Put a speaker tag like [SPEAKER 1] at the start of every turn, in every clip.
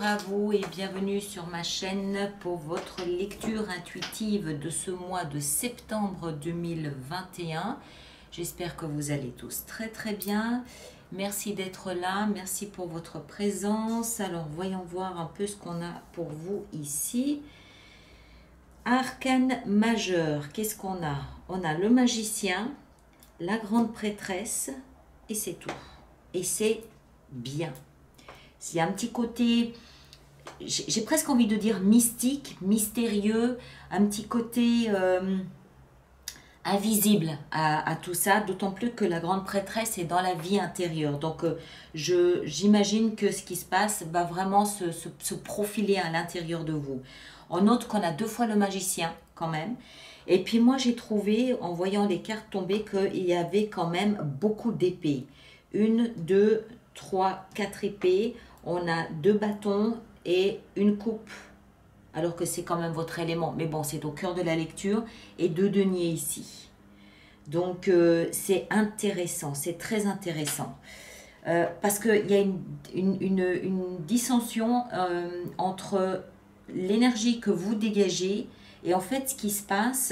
[SPEAKER 1] à vous et bienvenue sur ma chaîne pour votre lecture intuitive de ce mois de septembre 2021. J'espère que vous allez tous très bien. Merci d'être là, merci pour votre présence. Alors voyons voir un peu ce qu'on a pour vous ici. Arcane majeur, qu'est-ce qu'on a? On a le magicien, la grande prêtresse et c'est tout. Et c'est bien. Il y a un petit côté, j'ai presque envie de dire mystique, mystérieux, un petit côté invisible à tout ça, d'autant plus que la grande prêtresse est dans la vie intérieure. Donc j'imagine que ce qui se passe va vraiment se profiler à l'intérieur de vous. On note qu'on a deux fois le magicien quand même. Et puis moi j'ai trouvé, en voyant les cartes tomber, qu'il y avait quand même beaucoup d'épées. 1, 2, 3, 4 épées. On a 2 bâtons et une coupe, alors que c'est quand même votre élément. Mais bon, c'est au cœur de la lecture. Et 2 deniers ici. Donc, c'est intéressant, c'est très intéressant. Parce qu'il y a une dissension entre l'énergie que vous dégagez et en fait ce qui se passe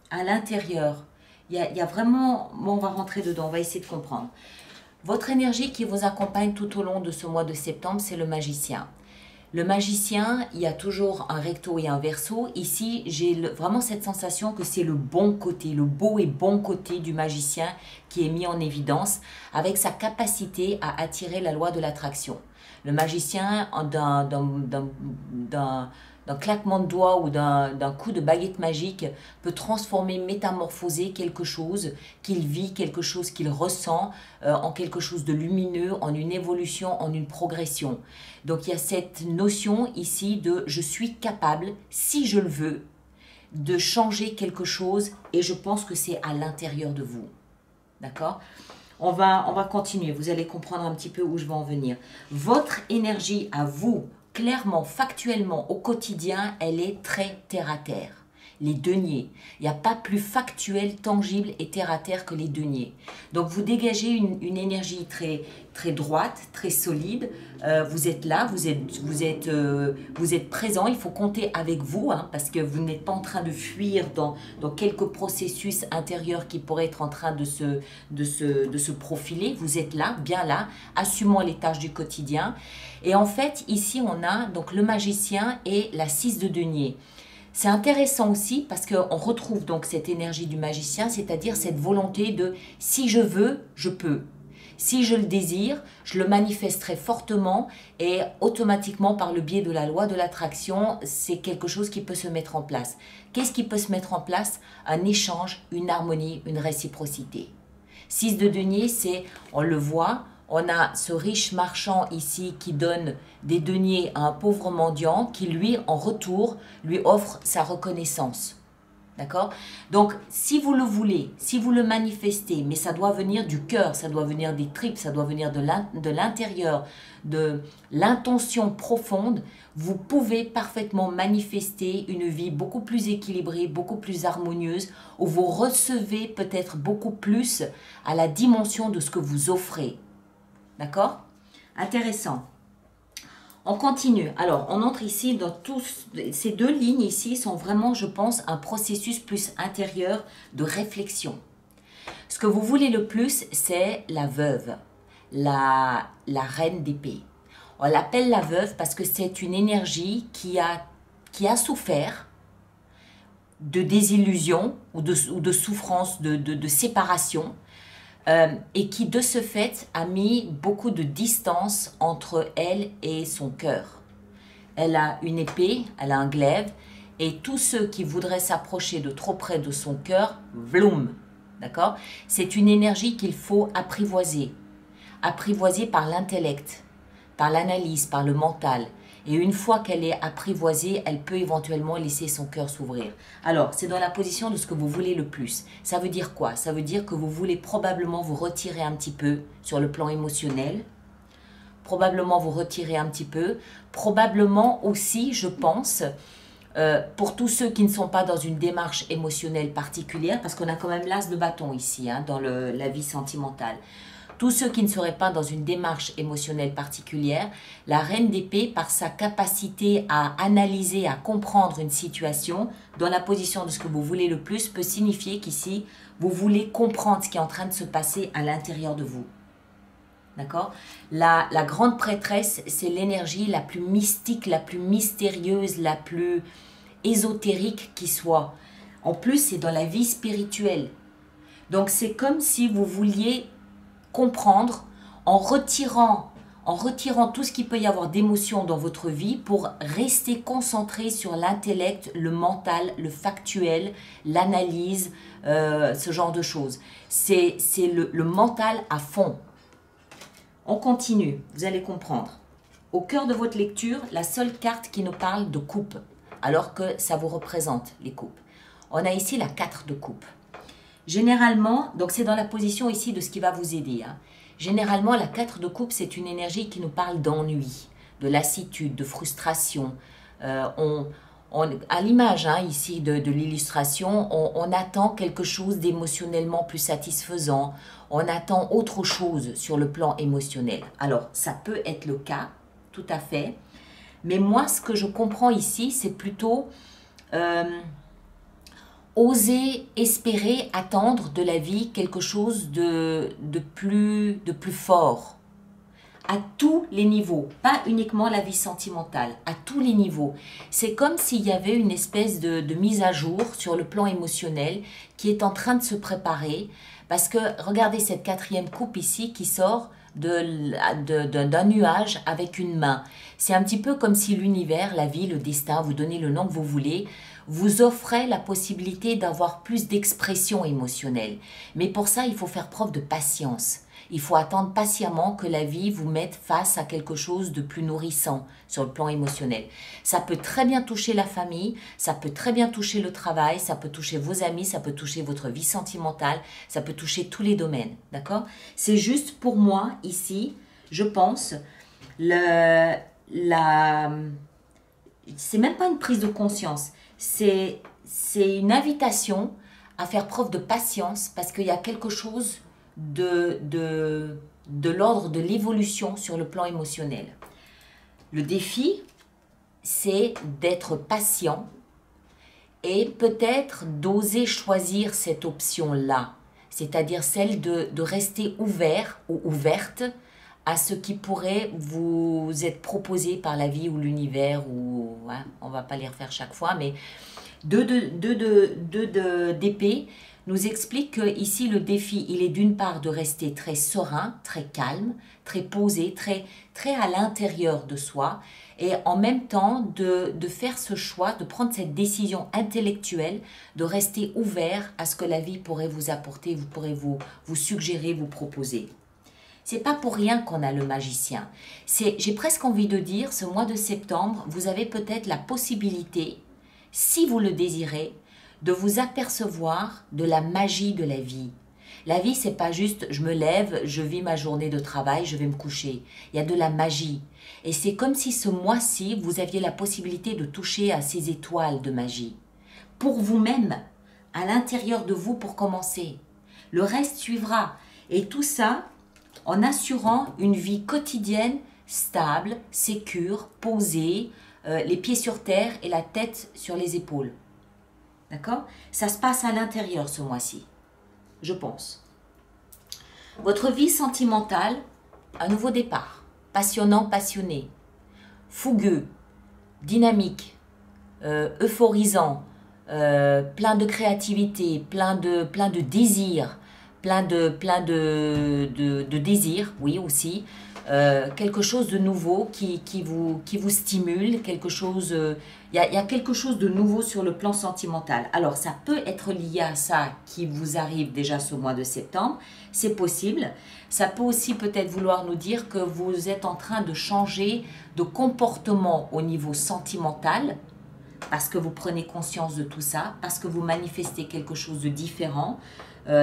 [SPEAKER 1] à l'intérieur. Il y a vraiment... Bon, on va rentrer dedans, on va essayer de comprendre. Votre énergie qui vous accompagne tout au long de ce mois de septembre, c'est le magicien. Le magicien, il y a toujours un recto et un verso. Ici, j'ai vraiment cette sensation que c'est le bon côté, le beau et bon côté du magicien qui est mis en évidence avec sa capacité à attirer la loi de l'attraction. Le magicien, d'un claquement de doigts ou d'un coup de baguette magique, peut transformer, métamorphoser quelque chose qu'il vit, quelque chose qu'il ressent, en quelque chose de lumineux, en une évolution, en une progression. Donc il y a cette notion ici de « je suis capable, si je le veux, de changer quelque chose » et je pense que c'est à l'intérieur de vous. D'accord ? On va continuer, vous allez comprendre un petit peu où je vais en venir. Votre énergie à vous, clairement, factuellement, au quotidien, elle est très terre-à-terre. Les deniers. Il n'y a pas plus factuel, tangible et terre-à-terre que les deniers. Donc, vous dégagez une énergie très droite, très solide. Vous êtes là, vous êtes présent. Il faut compter avec vous, hein, parce que vous n'êtes pas en train de fuir dans quelques processus intérieurs qui pourraient être en train de se profiler. Vous êtes là, bien là, assumant les tâches du quotidien. Et en fait, ici, on a donc le magicien et la 6 de denier. C'est intéressant aussi parce qu'on retrouve donc cette énergie du magicien, c'est-à-dire cette volonté de « si je veux, je peux ». Si je le désire, je le manifesterai fortement et automatiquement par le biais de la loi de l'attraction, c'est quelque chose qui peut se mettre en place. Qu'est-ce qui peut se mettre en place? Un échange, une harmonie, une réciprocité. 6 de denier, c'est, on le voit, on a ce riche marchand ici qui donne des deniers à un pauvre mendiant qui, lui, en retour, lui offre sa reconnaissance. D'accord? Donc, si vous le voulez, si vous le manifestez, mais ça doit venir du cœur, ça doit venir des tripes, ça doit venir de l'intérieur, de l'intention profonde, vous pouvez parfaitement manifester une vie beaucoup plus équilibrée, beaucoup plus harmonieuse, où vous recevez peut-être beaucoup plus à la dimension de ce que vous offrez. D'accord? Intéressant. On continue. Alors, on entre ici dans tous... Ces 2 lignes ici sont vraiment, je pense, un processus plus intérieur de réflexion. Ce que vous voulez le plus, c'est la veuve, la reine d'épée. On l'appelle la veuve parce que c'est une énergie qui a souffert de désillusion ou de souffrance, de séparation, et qui de ce fait a mis beaucoup de distance entre elle et son cœur. Elle a une épée, elle a un glaive, et tous ceux qui voudraient s'approcher de trop près de son cœur, vloum, d'accord? C'est une énergie qu'il faut apprivoiser par l'intellect, par l'analyse, par le mental. Et une fois qu'elle est apprivoisée, elle peut éventuellement laisser son cœur s'ouvrir. Alors, c'est dans la position de ce que vous voulez le plus. Ça veut dire quoi? Ça veut dire que vous voulez probablement vous retirer un petit peu sur le plan émotionnel. Probablement vous retirer un petit peu. Probablement aussi, je pense, pour tous ceux qui ne sont pas dans une démarche émotionnelle particulière, parce qu'on a quand même l'as de bâton ici, hein, dans la vie sentimentale. tous ceux qui ne seraient pas dans une démarche émotionnelle particulière, la reine d'épée, par sa capacité à analyser, à comprendre une situation dans la position de ce que vous voulez le plus, peut signifier qu'ici, vous voulez comprendre ce qui est en train de se passer à l'intérieur de vous. D'accord? La grande prêtresse, c'est l'énergie la plus mystique, la plus mystérieuse, la plus ésotérique qui soit. En plus, c'est dans la vie spirituelle. Donc, c'est comme si vous vouliez comprendre en retirant tout ce qu'il peut y avoir d'émotion dans votre vie pour rester concentré sur l'intellect, le mental, le factuel, l'analyse, ce genre de choses. C'est le mental à fond. On continue, vous allez comprendre. Au cœur de votre lecture, la seule carte qui nous parle de coupe, alors que ça vous représente les coupes. On a ici la 4 de coupe. Généralement, donc c'est dans la position ici de ce qui va vous aider. Hein. Généralement, la 4 de coupe, c'est une énergie qui nous parle d'ennui, de lassitude, de frustration. À l'image ici de l'illustration, on attend quelque chose d'émotionnellement plus satisfaisant. On attend autre chose sur le plan émotionnel. Alors, ça peut être le cas, tout à fait. Mais moi, ce que je comprends ici, c'est plutôt oser espérer attendre de la vie quelque chose de plus fort. À tous les niveaux, pas uniquement la vie sentimentale, à tous les niveaux. C'est comme s'il y avait une espèce de mise à jour sur le plan émotionnel qui est en train de se préparer. Parce que regardez cette 4e coupe ici qui sort d'un nuage avec une main. C'est un petit peu comme si l'univers, la vie, le destin, vous donnez le nom que vous voulez, vous offrait la possibilité d'avoir plus d'expression émotionnelle. Mais pour ça, il faut faire preuve de patience. Il faut attendre patiemment que la vie vous mette face à quelque chose de plus nourrissant sur le plan émotionnel. Ça peut très bien toucher la famille, ça peut très bien toucher le travail, ça peut toucher vos amis, ça peut toucher votre vie sentimentale, ça peut toucher tous les domaines, d'accord? C'est juste pour moi, ici, je pense, c'est même pas une prise de conscience, c'est une invitation à faire preuve de patience parce qu'il y a quelque chose de l'ordre de l'évolution sur le plan émotionnel. Le défi, c'est d'être patient et peut-être d'oser choisir cette option-là, c'est-à-dire celle de rester ouvert ou ouverte à ce qui pourrait vous être proposé par la vie ou l'univers, ou on ne va pas les refaire chaque fois, mais deux d'épée nous explique que ici le défi, il est d'une part de rester très serein, très calme, très posé, très à l'intérieur de soi, et en même temps de faire ce choix, de prendre cette décision intellectuelle, de rester ouvert à ce que la vie pourrait vous apporter, pourrait vous suggérer, vous proposer. C'est pas pour rien qu'on a le magicien. J'ai presque envie de dire, ce mois de septembre, vous avez peut-être la possibilité, si vous le désirez, de vous apercevoir de la magie de la vie. La vie, c'est pas juste je me lève, je vis ma journée de travail, je vais me coucher. Il y a de la magie. Et c'est comme si ce mois-ci, vous aviez la possibilité de toucher à ces étoiles de magie. Pour vous-même, à l'intérieur de vous pour commencer. Le reste suivra. Et tout ça en assurant une vie quotidienne stable, sécure, posée, les pieds sur terre et la tête sur les épaules. D'accord? Ça se passe à l'intérieur ce mois-ci, je pense. Votre vie sentimentale, un nouveau départ. Passionnant, passionné. Fougueux, dynamique, euphorisant, plein de créativité, plein de désirs, plein de désirs, oui aussi. Quelque chose de nouveau qui vous stimule, quelque chose, il y a quelque chose de nouveau sur le plan sentimental. Alors ça peut être lié à ça qui vous arrive déjà ce mois de septembre, c'est possible. Ça peut aussi peut-être vouloir nous dire que vous êtes en train de changer de comportement au niveau sentimental, parce que vous prenez conscience de tout ça, parce que vous manifestez quelque chose de différent.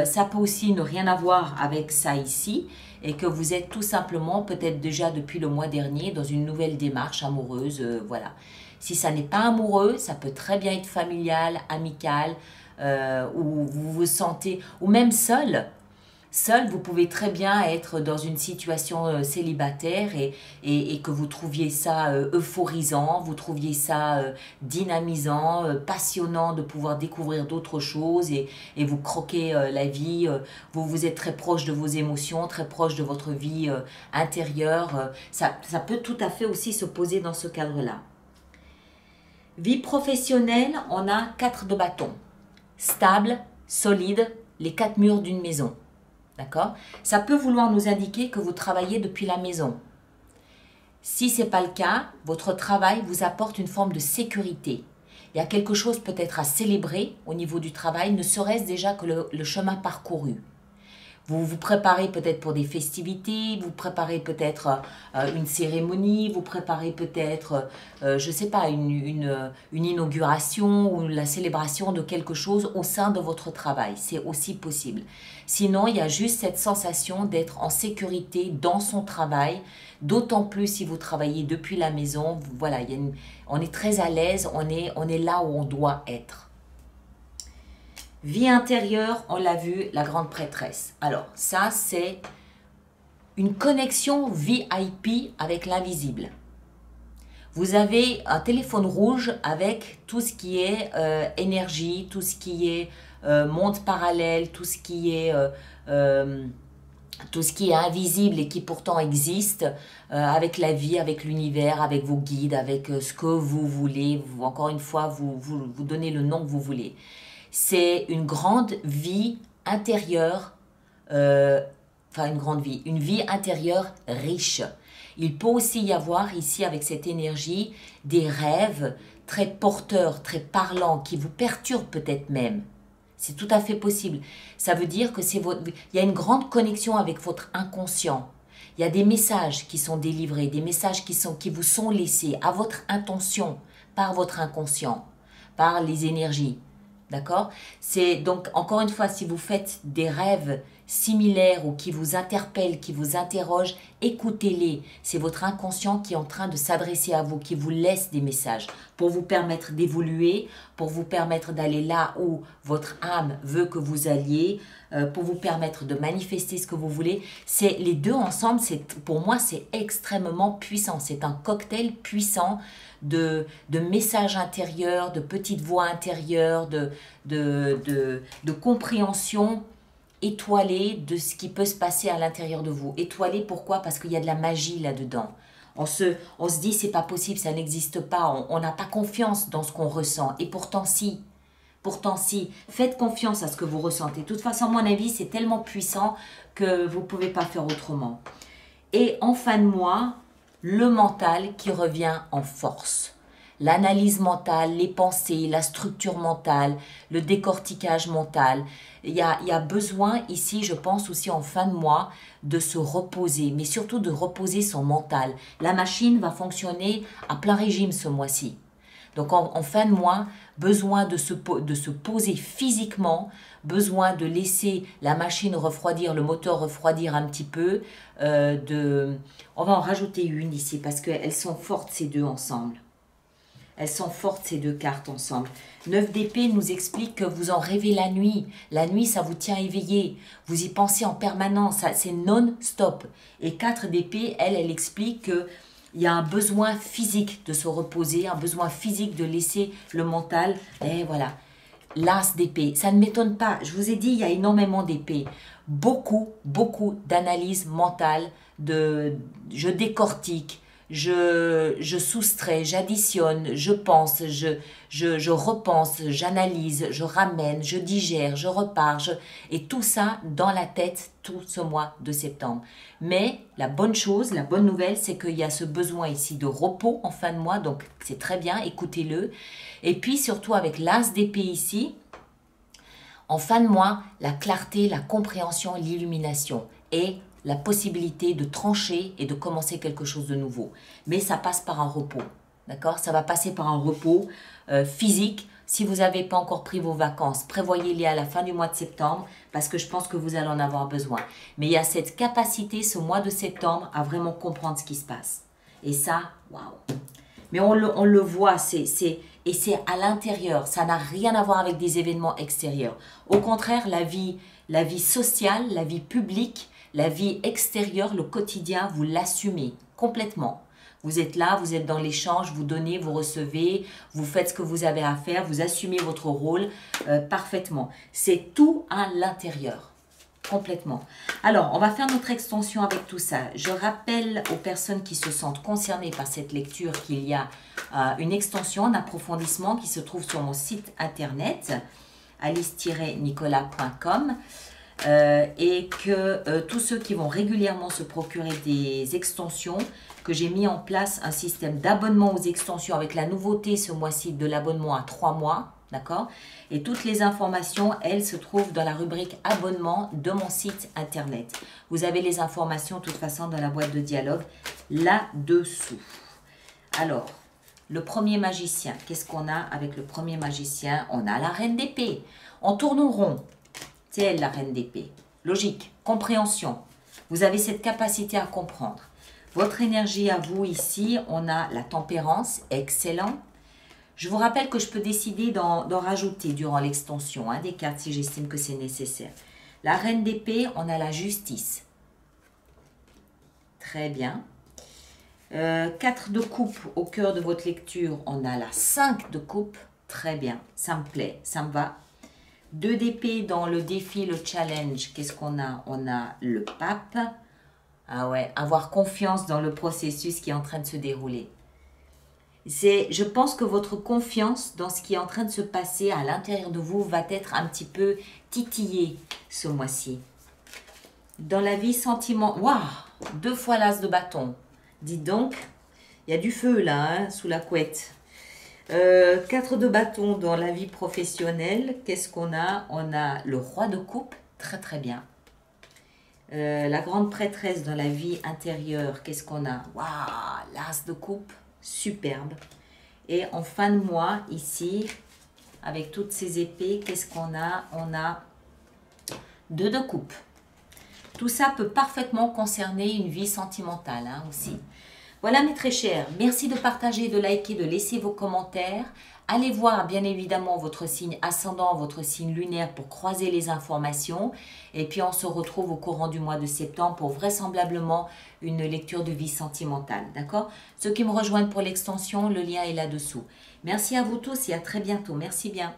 [SPEAKER 1] Ça peut aussi ne rien avoir avec ça ici, et que vous êtes tout simplement, peut-être déjà depuis le mois dernier, dans une nouvelle démarche amoureuse, voilà. Si ça n'est pas amoureux, ça peut très bien être familial, amical, où vous vous sentez, ou même seul. Seul, vous pouvez très bien être dans une situation célibataire et que vous trouviez ça euphorisant, vous trouviez ça dynamisant, passionnant de pouvoir découvrir d'autres choses et vous croquez la vie. Vous êtes très proche de vos émotions, très proche de votre vie intérieure. Ça peut tout à fait aussi se poser dans ce cadre-là. Vie professionnelle, on a 4 de bâton. Stable, solide, les 4 murs d'une maison. D'accord? Ça peut vouloir nous indiquer que vous travaillez depuis la maison. Si ce n'est pas le cas, votre travail vous apporte une forme de sécurité. Il y a quelque chose peut-être à célébrer au niveau du travail, ne serait-ce déjà que le chemin parcouru. Vous vous préparez peut-être pour des festivités, vous préparez peut-être une cérémonie, vous préparez peut-être, je ne sais pas, une inauguration ou la célébration de quelque chose au sein de votre travail. C'est aussi possible. Sinon, il y a juste cette sensation d'être en sécurité dans son travail, d'autant plus si vous travaillez depuis la maison. Voilà, on est très à l'aise, on est là où on doit être. Vie intérieure, on l'a vu, la grande prêtresse. Alors, ça, c'est une connexion VIP avec l'invisible. Vous avez un téléphone rouge avec tout ce qui est énergie, tout ce qui est monde parallèle, tout ce qui est invisible et qui pourtant existe, avec la vie, avec l'univers, avec vos guides, avec ce que vous voulez. Encore une fois, vous donnez le nom que vous voulez. C'est une grande vie intérieure, une vie intérieure riche. Il peut aussi y avoir ici, avec cette énergie, des rêves très porteurs, très parlants, qui vous perturbent peut-être même. C'est tout à fait possible. Ça veut dire que il y a une grande connexion avec votre inconscient. Il y a des messages qui sont délivrés, des messages qui vous sont laissés à votre intention, par votre inconscient, par les énergies. D'accord? C'est donc, encore une fois, si vous faites des rêves similaires ou qui vous interpellent, qui vous interrogent, écoutez-les. C'est votre inconscient qui est en train de s'adresser à vous, qui vous laisse des messages pour vous permettre d'évoluer, pour vous permettre d'aller là où votre âme veut que vous alliez, pour vous permettre de manifester ce que vous voulez. C'est les deux ensemble, pour moi, c'est extrêmement puissant. C'est un cocktail puissant de messages intérieurs, de petites voix intérieures, de compréhension étoilée de ce qui peut se passer à l'intérieur de vous. Étoilée, pourquoi? Parce qu'il y a de la magie là-dedans. On se dit, c'est pas possible, ça n'existe pas, on n'a pas confiance dans ce qu'on ressent. Et pourtant, si. Pourtant, si. Faites confiance à ce que vous ressentez. De toute façon, à mon avis, c'est tellement puissant que vous ne pouvez pas faire autrement. Et en fin de mois, le mental qui revient en force. L'analyse mentale, les pensées, la structure mentale, le décortiquage mental. Il y a besoin ici, je pense aussi en fin de mois, de se reposer, mais surtout de reposer son mental. La machine va fonctionner à plein régime ce mois-ci. Donc en fin de mois, besoin de se poser physiquement, besoin de laisser la machine refroidir, le moteur refroidir un petit peu. On va en rajouter une ici parce qu'elles sont fortes ces deux ensemble. Elles sont fortes ces deux cartes ensemble. 9 d'épée nous explique que vous en rêvez la nuit. La nuit, ça vous tient éveillé. Vous y pensez en permanence. C'est non-stop. Et 4 d'épée, elle explique que il y a un besoin physique de se reposer, un besoin physique de laisser le mental. Et voilà. L'as d'épée. Ça ne m'étonne pas. Je vous ai dit, il y a énormément d'épées. Beaucoup d'analyse mentale. Je décortique. Je soustrais, j'additionne, je pense, je repense, j'analyse, je ramène, je digère, je repars. Et tout ça dans la tête tout ce mois de septembre. Mais la bonne chose, la bonne nouvelle, c'est qu'il y a ce besoin ici de repos en fin de mois. Donc c'est très bien, écoutez-le. Et puis surtout avec l'as d'épée ici, en fin de mois, la clarté, la compréhension, l'illumination. Et la possibilité de trancher et de commencer quelque chose de nouveau. Mais ça passe par un repos, d'accord? Ça va passer par un repos physique. Si vous n'avez pas encore pris vos vacances, prévoyez-les à la fin du mois de septembre parce que je pense que vous allez en avoir besoin. Mais il y a cette capacité, ce mois de septembre, à vraiment comprendre ce qui se passe. Et ça, waouh! Mais on le voit, et c'est à l'intérieur. Ça n'a rien à voir avec des événements extérieurs. Au contraire, la vie sociale, la vie publique, la vie extérieure, le quotidien, vous l'assumez complètement. Vous êtes là, vous êtes dans l'échange, vous donnez, vous recevez, vous faites ce que vous avez à faire, vous assumez votre rôle parfaitement. C'est tout à l'intérieur, complètement. Alors, on va faire notre extension avec tout ça. Je rappelle aux personnes qui se sentent concernées par cette lecture qu'il y a une extension, un approfondissement qui se trouve sur mon site internet, alice-nicolas.com. Et que tous ceux qui vont régulièrement se procurer des extensions, que j'ai mis en place un système d'abonnement aux extensions avec la nouveauté ce mois-ci de l'abonnement à 3 mois, d'accord? Et toutes les informations, elles se trouvent dans la rubrique abonnement de mon site internet. Vous avez les informations de toute façon dans la boîte de dialogue là-dessous. Alors, le premier magicien, qu'est-ce qu'on a avec le premier magicien? On a la reine d'épée. On tourne en rond. C'est elle, la reine d'épée. Logique, compréhension. Vous avez cette capacité à comprendre. Votre énergie à vous ici, on a la tempérance, excellent. Je vous rappelle que je peux décider d'en rajouter durant l'extension des cartes si j'estime que c'est nécessaire. La reine d'épée, on a la justice. Très bien. 4 de coupe au cœur de votre lecture, on a la 5 de coupe. Très bien, ça me plaît, ça me va. 2 d'épée dans le défi, le challenge, qu'est-ce qu'on a? On a le pape. Ah ouais, avoir confiance dans le processus qui est en train de se dérouler. Je pense que votre confiance dans ce qui est en train de se passer à l'intérieur de vous va être un petit peu titillée ce mois-ci. Dans la vie sentiment, waouh, 2 fois l'as de bâton. Dites donc, il y a du feu là, sous la couette. 4 de bâton dans la vie professionnelle. Qu'est-ce qu'on a? On a le roi de coupe, très très bien. La grande prêtresse dans la vie intérieure. Qu'est-ce qu'on a? Waouh, l'as de coupe, superbe. Et en fin de mois, ici, avec toutes ces épées, qu'est-ce qu'on a? On a 2 de coupe. Tout ça peut parfaitement concerner une vie sentimentale aussi. Voilà mes très chers, merci de partager, de liker, de laisser vos commentaires. Allez voir bien évidemment votre signe ascendant, votre signe lunaire pour croiser les informations. Et puis on se retrouve au courant du mois de septembre pour vraisemblablement une lecture de vie sentimentale. D'accord? Ceux qui me rejoignent pour l'extension, le lien est là-dessous. Merci à vous tous et à très bientôt. Merci bien.